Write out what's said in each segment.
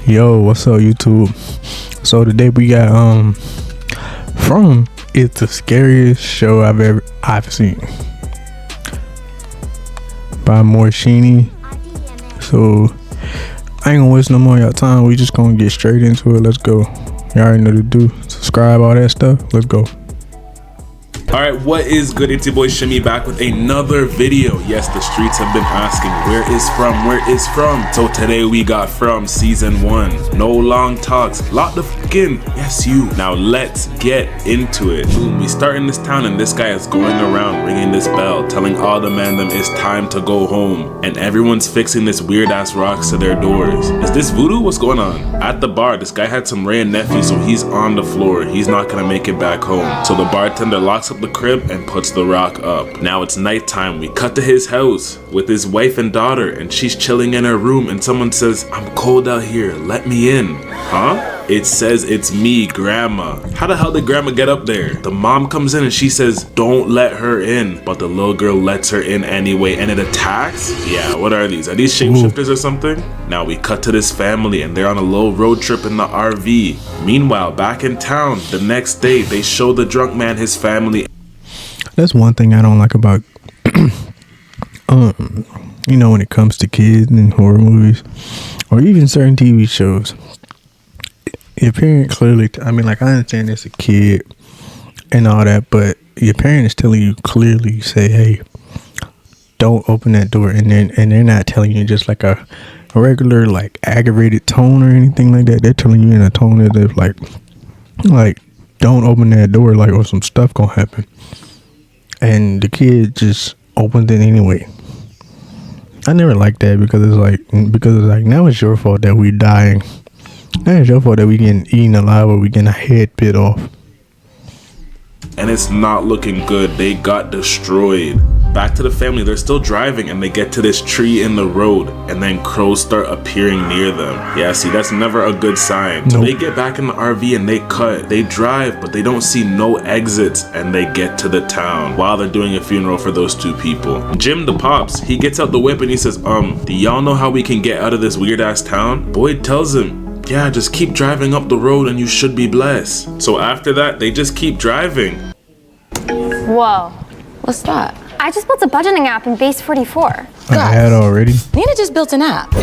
Yo, what's up, YouTube? So today we got from it's the scariest show I've seen by Morshini. So I ain't gonna waste no more of y'all time. We just gonna get straight into it. Let's go. Y'all already know what to do. Subscribe, all that stuff. Let's go. Alright, what is good? It's your boy Shimmy back with another video. Yes, the streets have been asking, where is from? So today we got from season 1. No long talks, lot of fucking, yes you. Now let's get into it. Boom, we start in this town and this guy is going around ringing this bell, telling all the mandem it's time to go home. And everyone's fixing this weird ass rocks to their doors. Is this voodoo? What's going on? At the bar, this guy had some Ray and nephew, so he's on the floor. He's not gonna make it back home. So the bartender locks up the crib and puts the rock up. Now it's nighttime. We cut to his house with his wife and daughter, and she's chilling in her room, and someone says, "I'm cold out here, let me in." Huh? It says it's me, grandma. How the hell did grandma get up there? The mom comes in and she says, "Don't let her in." But the little girl lets her in anyway, and it attacks? Yeah, what are these? Are these shapeshifters or something? Now we cut to this family and they're on a little road trip in the RV. Meanwhile, back in town, the next day, they show the drunk man his family. That's one thing I don't like about when it comes to kids and horror movies or even certain TV shows. Your parent clearly, I understand it's a kid and all that, but your parent is telling you clearly, say, hey, don't open that door, and they're not telling you just like a regular like aggravated tone or anything like that. They're telling you in a tone that is like don't open that door, like, or some stuff gonna happen. And the kid just opened it anyway. I never liked that because it's like now it's your fault that we dying. Now it's your fault that we getting eaten alive or we getting a head bit off. And it's not looking good. They got destroyed. Back to the family, they're still driving and they get to this tree in the road, and then crows start appearing near them. Yeah, see, that's never a good sign. So they get back in the RV and they drive, but they don't see no exits, and they get to the town while they're doing a funeral for those two people. Jim the pops, he gets out the whip and he says, do y'all know how we can get out of this weird ass town? Boyd tells him, yeah, just keep driving up the road and you should be blessed. So after that, they just keep driving. Whoa. What's that? I just built a budgeting app in Base 44. I had already. Nina just built an app.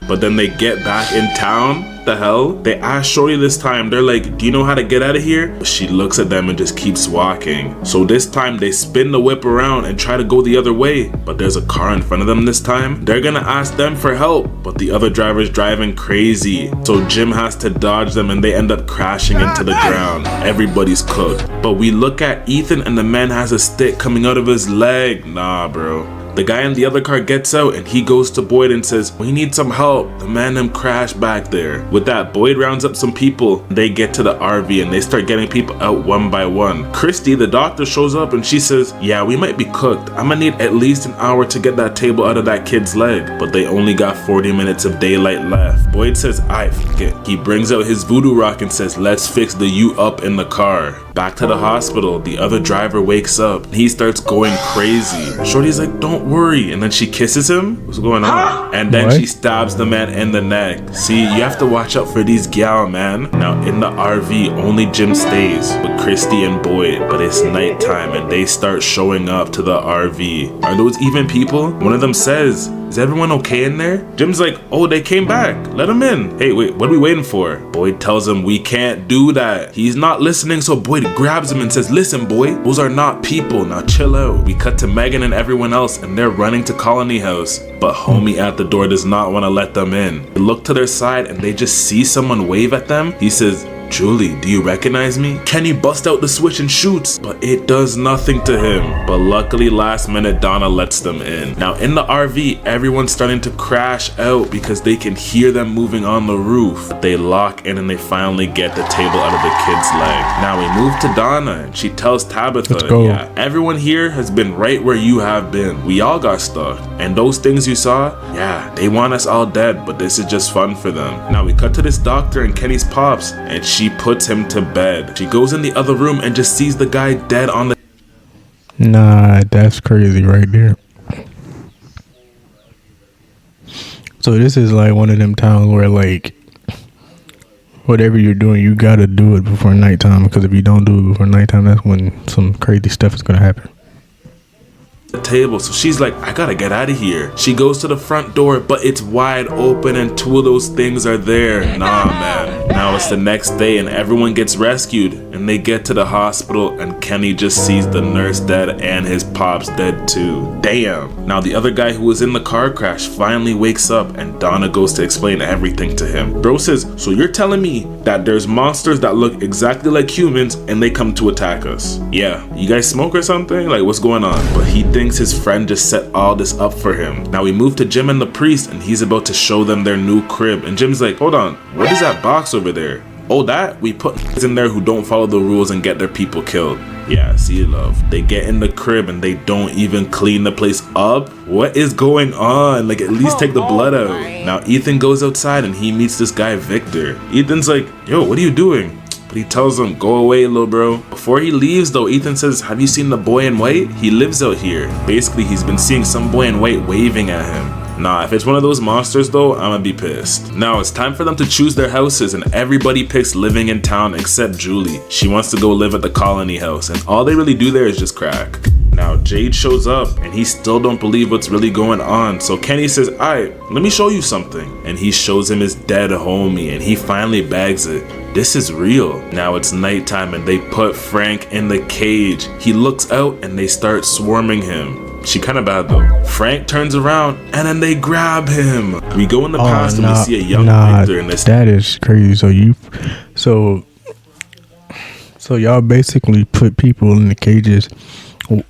But then they get back in town. The hell? They ask Shorty this time. They're like, do you know how to get out of here? But she looks at them and just keeps walking. So this time they spin the whip around and try to go the other way. But there's a car in front of them this time. They're gonna ask them for help, but the other driver's driving crazy. So Jim has to dodge them and they end up crashing into the ground. Everybody's cooked. But we look at Ethan and the man has a stick coming out of his leg. Nah, bro. The guy in the other car gets out and he goes to Boyd and says, we need some help. The man crashed back there. With that, Boyd rounds up some people. They get to the RV and they start getting people out one by one. Christy, the doctor, shows up and she says, yeah, we might be cooked. I'm gonna need at least an hour to get that table out of that kid's leg. But they only got 40 minutes of daylight left. Boyd says, aight, fuck it. He brings out his voodoo rock and says, let's fix the you up in the car. Back to the hospital, the other driver wakes up. He starts going crazy. Shorty's like, don't worry. And then she kisses him. What's going on? And then she stabs the man in the neck. See, you have to watch out for these gal, man. Now in the RV, only Jim stays with Christy and Boyd. But it's nighttime and they start showing up to the RV. Are those even people? One of them says, is everyone okay in there? Jim's like, oh, they came back. Let them in. Hey, wait, what are we waiting for? Boyd tells him we can't do that. He's not listening, so Boyd grabs him and says, listen, boy, those are not people. Now chill out. We cut to Megan and everyone else, and they're running to Colony House. But homie at the door does not want to let them in. They look to their side and they just see someone wave at them. He says, Julie, do you recognize me? Kenny busts out the switch and shoots, but it does nothing to him. But luckily last minute Donna lets them in. Now in the RV, everyone's starting to crash out because they can hear them moving on the roof. They lock in and they finally get the table out of the kid's leg. Now we move to Donna and she tells Tabitha, yeah, everyone here has been right where you have been. We all got stuck. And those things you saw, yeah, they want us all dead, but this is just fun for them. Now we cut to this doctor and Kenny's pops, and she puts him to bed. She goes in the other room and just sees the guy dead on the... Nah, that's crazy right there. So this is like one of them towns where like whatever you're doing, you gotta do it before nighttime, because if you don't do it before nighttime, that's when some crazy stuff is gonna happen. The table, so she's like, I gotta get out of here. She goes to the front door, but it's wide open and two of those things are there. Nah, man. Now it's the next day and everyone gets rescued and they get to the hospital and Kenny just sees the nurse dead and his pops dead too. Damn. Now the other guy who was in the car crash finally wakes up and Donna goes to explain everything to him. Bro says, so you're telling me that there's monsters that look exactly like humans and they come to attack us? Yeah. You guys smoke or something? Like, what's going on? But he thinks his friend just set all this up for him. Now we move to Jim and the priest and he's about to show them their new crib and Jim's like, hold on, what is that box over there? Oh, that? We put in there who don't follow the rules and get their people killed. Yeah, see, love. They get in the crib and they don't even clean the place up. What is going on? Like, at least take the blood out. Now Ethan goes outside and he meets this guy Victor. Ethan's like, yo, what are you doing? But he tells him, go away, little bro. Before he leaves though, Ethan says, have you seen the boy in white? He lives out here. Basically, he's been seeing some boy in white waving at him. Nah, if it's one of those monsters though, I'ma be pissed. Now it's time for them to choose their houses and everybody picks living in town except Julie. She wants to go live at the colony house and all they really do there is just crack. Now Jade shows up and he still don't believe what's really going on. So Kenny says, alright, let me show you something. And he shows him his dead homie and he finally bags it. This is real. Now it's nighttime and they put Frank in the cage. He looks out and they start swarming him. She kinda bad though. Frank turns around and then they grab him. We go in the past and we see a young Victor in this. That is crazy. So y'all basically put people in the cages.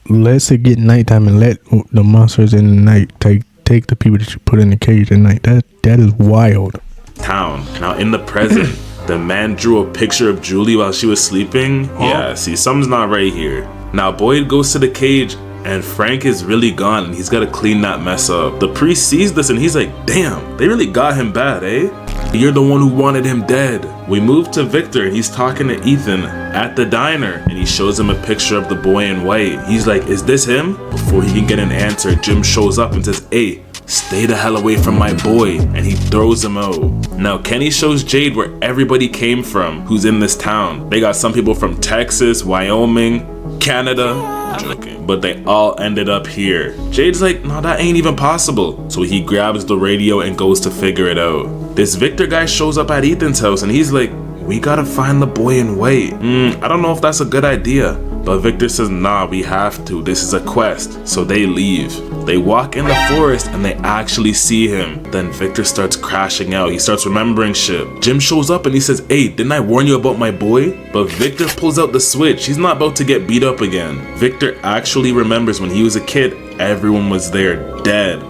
Let's get nighttime and let the monsters in the night take the people that you put in the cage at night. That is wild. Town. Now in the present, the man drew a picture of Julie while she was sleeping. Yeah, see, something's not right here. Now Boyd goes to the cage and Frank is really gone and he's got to clean that mess up. The priest sees this and he's like, damn, they really got him bad, eh? You're the one who wanted him dead. We move to Victor and he's talking to Ethan at the diner and he shows him a picture of the boy in white. He's like, is this him? Before he can get an answer, Jim shows up and says, hey, stay the hell away from my boy, and he throws him out. Now Kenny shows Jade where everybody came from who's in this town. They got some people from Texas, Wyoming, Canada. I'm joking, but they all ended up here. Jade's like, no, that ain't even possible. So he grabs the radio and goes to figure it out. This Victor guy shows up at Ethan's house and he's like, we gotta find the boy in white. I don't know if that's a good idea. But Victor says, nah, we have to. This is a quest. So they leave. They walk in the forest and they actually see him. Then Victor starts crashing out. He starts remembering shit. Jim shows up and he says, hey, didn't I warn you about my boy? But Victor pulls out the switch. He's not about to get beat up again. Victor actually remembers when he was a kid, everyone was there dead.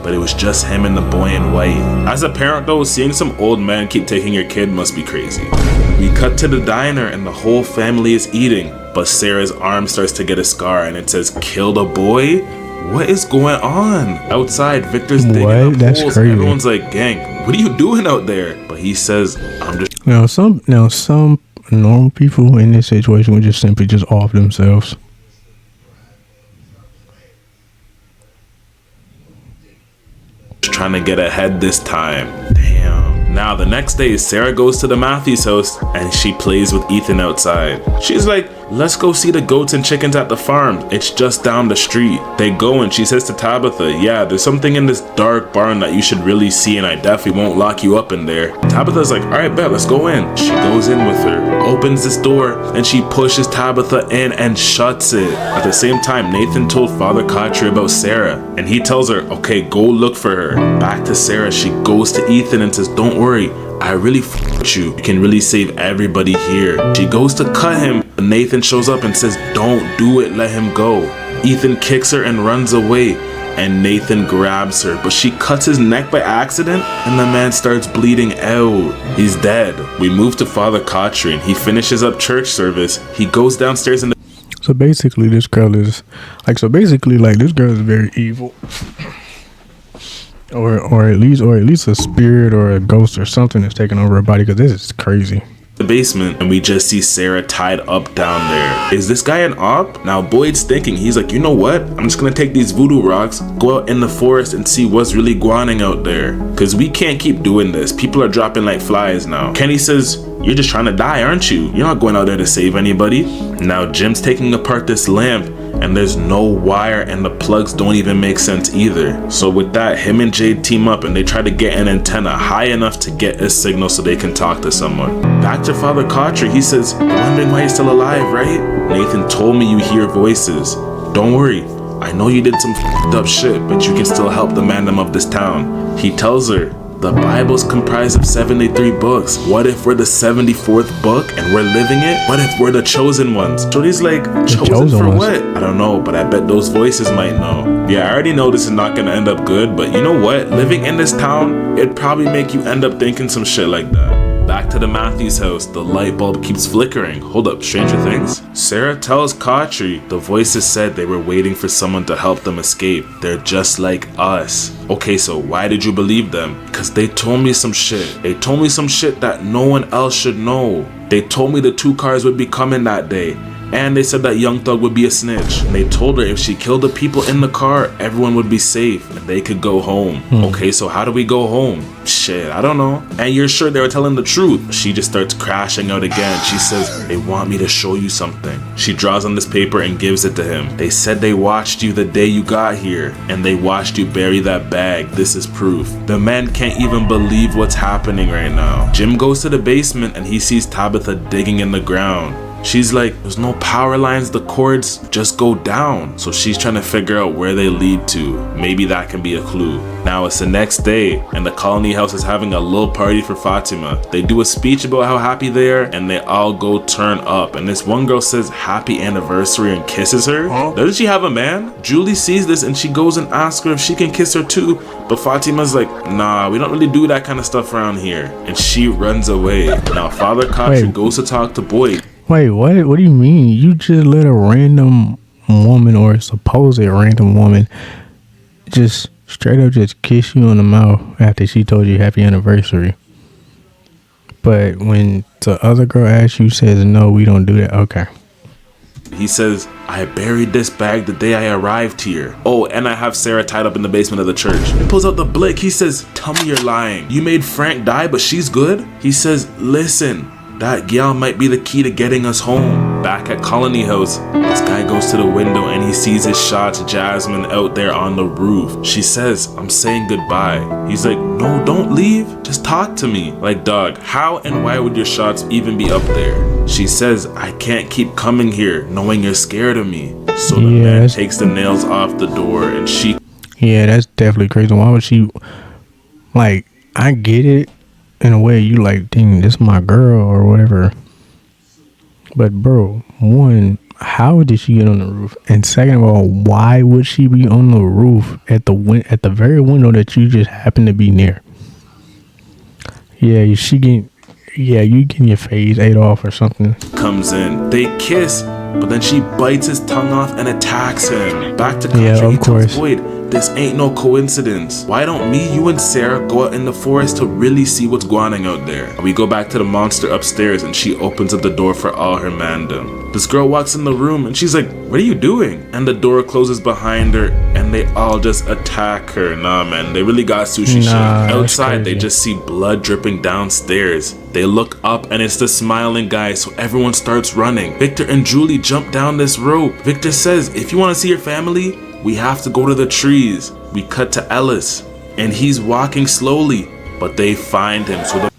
But it was just him and the boy in white. As a parent though, seeing some old man keep taking your kid must be crazy. We cut to the diner and the whole family is eating, but Sarah's arm starts to get a scar and it says, kill the boy? What is going on? Outside, Victor's digging up That's holes. crazy. Everyone's like, gang, what are you doing out there? But he says, I'm just... Now some normal people in this situation would just simply just off themselves. trying to get ahead this time. Damn. Now the next day, Sarah goes to the Matthews house and she plays with Ethan outside. She's like, let's go see the goats and chickens at the farm. It's just down the street. They go and she says to Tabitha, yeah, there's something in this dark barn that you should really see and I definitely won't lock you up in there. Tabitha's like, alright, bet, let's go in. She goes in with her, opens this door, and she pushes Tabitha in and shuts it. At the same time, Nathan told Father Kotri about Sarah and he tells her, okay, go look for her. Back to Sarah, she goes to Ethan and says, don't worry, I really with you. You can really save everybody here. She goes to cut him, but Nathan shows up and says, don't do it, let him go. Ethan kicks her and runs away, and Nathan grabs her, but she cuts his neck by accident, and the man starts bleeding out. He's dead. We move to Father Kotri, and he finishes up church service. He goes downstairs and So basically this girl is this girl is very evil. Or at least a spirit or a ghost or something is taking over her body, because this is crazy. the basement and we just see Sarah tied up down there. Is this guy an op? Now Boyd's thinking, he's like, you know what? I'm just gonna take these voodoo rocks, go out in the forest and see what's really guaning out there. Cause we can't keep doing this. People are dropping like flies now. Kenny says, you're just trying to die, aren't you? You're not going out there to save anybody. Now Jim's taking apart this lamp and there's no wire and the plugs don't even make sense either. So with that, him and Jade team up and they try to get an antenna high enough to get a signal so they can talk to someone. Back to Father Kotri, he says, you're wondering why you're still alive, right? Nathan told me you hear voices. Don't worry, I know you did some f***ed up shit, but you can still help the mandem of this town. He tells her, the Bible's comprised of 73 books. What if we're the 74th book and we're living it? What if we're the chosen ones? So he's like, chosen for what? I don't know, but I bet those voices might know. Yeah, I already know this is not gonna end up good, but you know what? Living in this town, it'd probably make you end up thinking some shit like that. Back to the Matthews house, the light bulb keeps flickering. Hold up, Stranger Things? Sarah tells Kotri the voices said they were waiting for someone to help them escape. They're just like us. Okay, so why did you believe them? Because they told me some shit. They told me some shit that no one else should know. They told me the 2 cars would be coming that day. And they said that Young Thug would be a snitch. And they told her if she killed the people in the car, everyone would be safe and they could go home. Okay, so how do we go home? Shit, I don't know. And you're sure they were telling the truth? She just starts crashing out again. She says, they want me to show you something. She draws on this paper and gives it to him. They said they watched you the day you got here and they watched you bury that bag. This is proof. The man can't even believe what's happening right now. Jim goes to the basement and he sees Tabitha digging in the ground. She's like, there's no power lines, the cords just go down. So she's trying to figure out where they lead to. Maybe that can be a clue. Now it's the next day and the colony house is having a little party for Fatima. They do a speech about how happy they are and they all go turn up. And this one girl says happy anniversary and kisses her. Doesn't she have a man? Julie sees this and she goes and asks her if she can kiss her too. But Fatima's like, nah, we don't really do that kind of stuff around here. And she runs away. Now Father Kotri goes to talk to Boyd. Wait, what do you mean? You just let a random woman or supposed random woman just straight up just kiss you on the mouth after she told you happy anniversary? But when the other girl asks you, says, no, we don't do that. Okay. He says, I buried this bag the day I arrived here. Oh, and I have Sarah tied up in the basement of the church. He pulls out the blick. He says, tell me you're lying. You made Frank die, but she's good? He says, listen. That gal might be the key to getting us home. Back at Colony House, this guy goes to the window and he sees his shot Jasmine out there on the roof. She says, I'm saying goodbye. He's like, no, don't leave. Just talk to me. Like, dog, how and why would your shots even be up there? She says, I can't keep coming here knowing you're scared of me. So the man takes the nails off the door and she... Yeah, that's definitely crazy. Why would she... Like, I get it. In a way, you like, dang, this is my girl or whatever. But bro, one, how did she get on the roof? And second of all, why would she be on the roof at the very window that you just happen to be near? Yeah, you getting your face ate off or something. Comes in, they kiss, but then she bites his tongue off and attacks him. Back to country, yeah, he tells Boyd, this ain't no coincidence. Why don't me, you, and Sarah go out in the forest to really see what's going on out there? And we go back to the monster upstairs and she opens up the door for all her mandem. This girl walks in the room and she's like, what are you doing? And the door closes behind her and they all just attack her. Nah, man, they really got sushi shit. Outside, they just see blood dripping downstairs. They look up and it's the smiling guy, so everyone starts running. Victor and Julie jump down this rope. Victor says, if you want to see your family, we have to go to the trees. We cut to Ellis and he's walking slowly, but they find him. So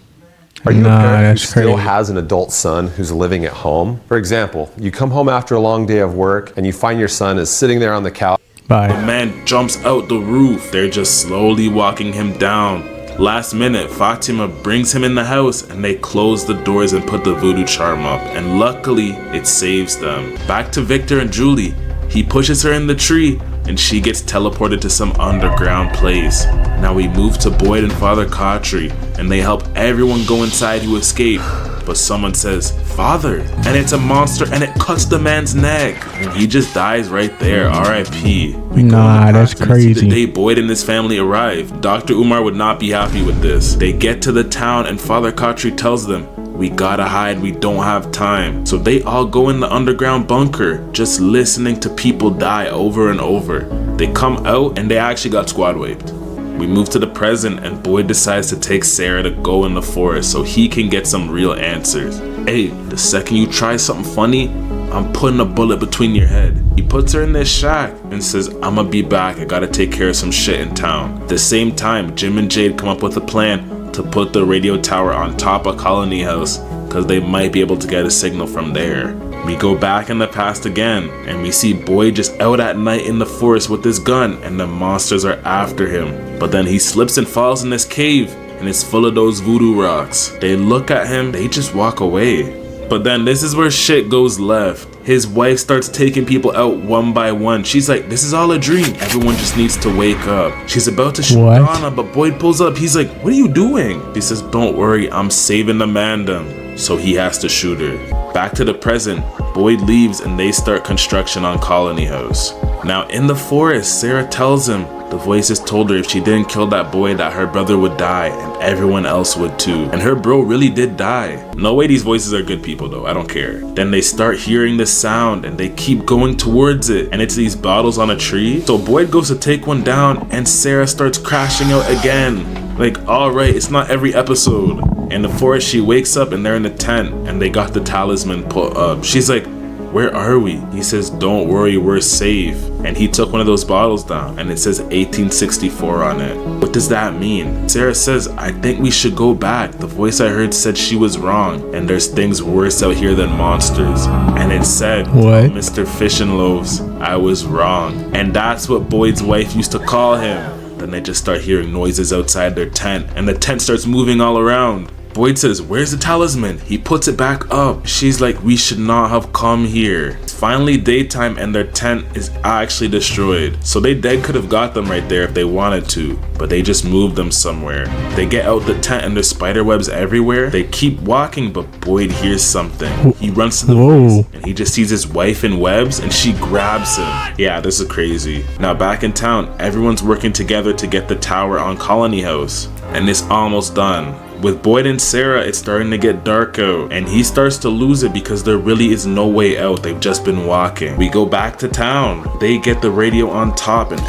Are you a parent who still has an adult son who's living at home? For example, you come home after a long day of work and you find your son is sitting there on the couch. Bye. The man jumps out the roof. They're just slowly walking him down. Last minute, Fatima brings him in the house and they close the doors and put the voodoo charm up. And luckily, it saves them. Back to Victor and Julie. He pushes her in the tree and she gets teleported to some underground place. Now we move to Boyd and Father Kotri and they help everyone go inside who escaped. But someone says, Father, and it's a monster and it cuts the man's neck. And he just dies right there, R.I.P. Nah, that's crazy. The day Boyd and his family arrive, Dr. Umar would not be happy with this. They get to the town and Father Kotri tells them, We gotta hide, we don't have time. So they all go in the underground bunker, just listening to people die over and over. They come out and they actually got squad wiped. We move to the present and Boyd decides to take Sarah to go in the forest so he can get some real answers. Hey, the second you try something funny, I'm putting a bullet between your head. He puts her in this shack and says, I'ma be back, I gotta take care of some shit in town. At the same time, Jim and Jade come up with a plan to put the radio tower on top of Colony House because they might be able to get a signal from there. We go back in the past again and we see Boyd just out at night in the forest with his gun and the monsters are after him. But then he slips and falls in this cave and it's full of those voodoo rocks. They look at him, they just walk away. But then this is where shit goes left. His wife starts taking people out one by one. She's like, this is all a dream. Everyone just needs to wake up. She's about to shoot Donna, but Boyd pulls up. He's like, what are you doing? He says, don't worry, I'm saving the mandem. So he has to shoot her. Back to the present, Boyd leaves and they start construction on Colony House. Now in the forest, Sarah tells him the voices told her if she didn't kill that boy that her brother would die and everyone else would too. And her bro really did die. No way these voices are good people though, I don't care. Then they start hearing this sound and they keep going towards it and it's these bottles on a tree. So Boyd goes to take one down and Sarah starts crashing out again. Like, alright, it's not every episode. In the forest, she wakes up and they're in a tent and they got the talisman put up. She's like, where are we? He says, don't worry, we're safe. And he took one of those bottles down and it says 1864 on it. What does that mean? Sarah says, I think we should go back. The voice I heard said she was wrong and there's things worse out here than monsters. And it said, what? Mr. Fish and Loaves, I was wrong. And that's what Boyd's wife used to call him. Then they just start hearing noises outside their tent and the tent starts moving all around. Boyd says, where's the talisman? He puts it back up. She's like, we should not have come here. It's finally daytime and their tent is actually destroyed. So they dead could have got them right there if they wanted to, but they just moved them somewhere. They get out the tent and there's spider webs everywhere. They keep walking, but Boyd hears something. He runs to the place and he just sees his wife in webs and she grabs him. Yeah, this is crazy. Now back in town, everyone's working together to get the tower on Colony House. And it's almost done. With Boyd and Sarah, it's starting to get dark out, and he starts to lose it because there really is no way out. They've just been walking. We go back to town. They get the radio on top, and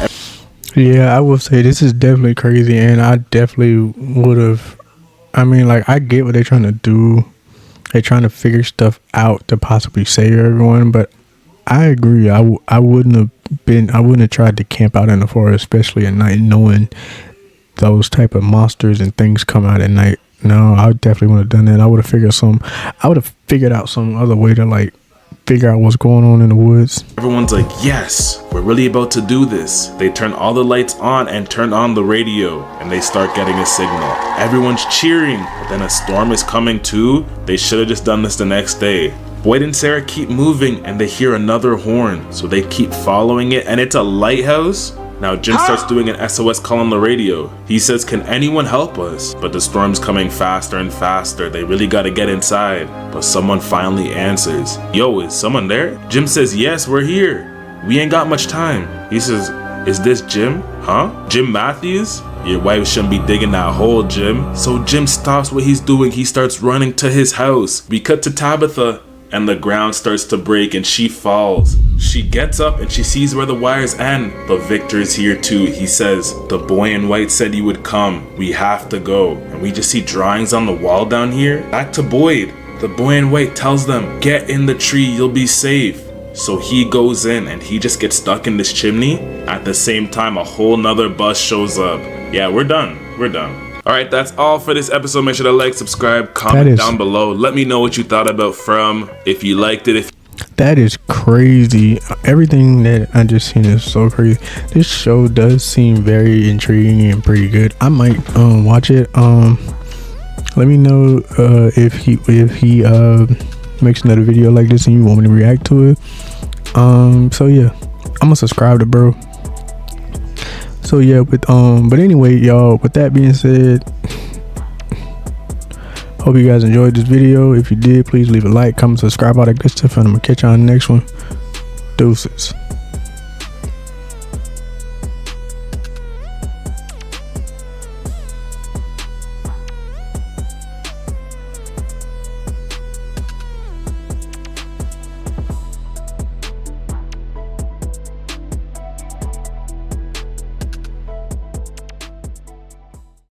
yeah, I will say this is definitely crazy, and I definitely would have. I mean, like, I get what they're trying to do. They're trying to figure stuff out to possibly save everyone, but I agree. I wouldn't have tried to camp out in the forest, especially at night, knowing those type of monsters and things come out at night. No, I definitely would have done that. I would have figured out some other way to like figure out what's going on in the woods. Everyone's like, yes, we're really about to do this. They turn all the lights on and turn on the radio and they start getting a signal. Everyone's cheering, but then a storm is coming too. They should have just done this the next day. Boyd and Sarah keep moving and they hear another horn, so they keep following it and it's a lighthouse. Now Jim starts doing an SOS call on the radio. He says, can anyone help us? But the storm's coming faster and faster. They really gotta get inside. But someone finally answers. Yo, is someone there? Jim says, yes, we're here. We ain't got much time. He says, is this Jim? Huh? Jim Matthews? Your wife shouldn't be digging that hole, Jim. So Jim stops what he's doing. He starts running to his house. We cut to Tabitha and the ground starts to break and she falls. She gets up and she sees where the wires end, but Victor is here too. He says, the boy in white said he would come. We have to go. And we just see drawings on the wall down here. Back to Boyd. The boy in white tells them, get in the tree, you'll be safe. So he goes in and he just gets stuck in this chimney. At the same time, a whole nother bus shows up. Yeah, we're done. We're done. Alright, that's all for this episode. Make sure to like, subscribe, comment down below. Let me know what you thought about From. If you liked it. That is crazy. Everything that I just seen is so crazy. This show does seem very intriguing and pretty good. I might watch it. Let me know if he makes another video like this and you want me to react to it. So yeah, I'm gonna subscribe to bro. So yeah, but anyway, y'all, with that being said, hope you guys enjoyed this video. If you did, please leave a like, comment, subscribe, all that good stuff, and I'm gonna catch you on the next one. Deuces.